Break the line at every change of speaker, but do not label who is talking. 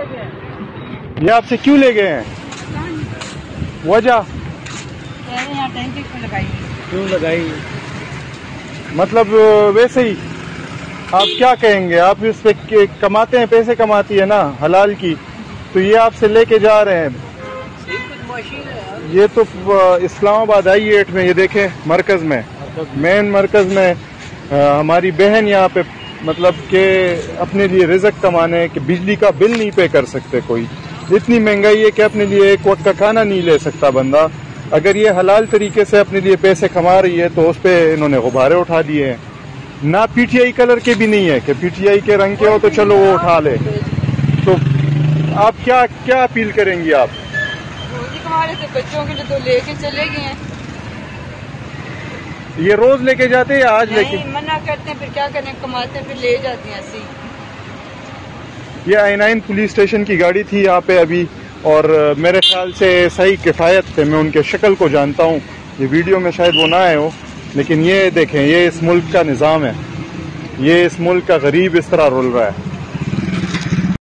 ये आपसे क्यों ले गए हैं? वजह क्यों लगाई? मतलब वैसे ही आप क्या कहेंगे? आप इस पे कमाते हैं, पैसे कमाती है ना हलाल की, तो ये आपसे लेके जा रहे हैं। ये तो इस्लामाबाद I8 में, ये देखें मरकज में, मेन मरकज में हमारी बहन यहाँ पे मतलब कि अपने लिए रिज़्क कमाने कि बिजली का बिल नहीं पे कर सकते कोई। इतनी महंगाई है कि अपने लिए एक वक्त का खाना नहीं ले सकता बंदा। अगर ये हलाल तरीके से अपने लिए पैसे कमा रही है तो उस पर इन्होंने गुब्बारे उठा दिए हैं। ना PTI कलर के भी नहीं है कि PTI के रंग के हो तो चलो वो उठा ले। तो आप क्या क्या अपील करेंगी? आप
हमारे तो बच्चों के लिए तो लेके चले गए हैं।
ये रोज लेके जाते हैं या आज लेके?
मना करते हैं, फिर क्या करें, कमाते हैं फिर ले जाते हैं ऐसे।
ये I9 पुलिस स्टेशन की गाड़ी थी यहाँ पे अभी, और मेरे ख्याल से सही किफ़ायत थे। मैं उनके शक्ल को जानता हूँ, ये वीडियो में शायद वो ना आए हो, लेकिन ये देखें, ये इस मुल्क का निज़ाम है, ये इस मुल्क का गरीब इस तरह रुल रहा है।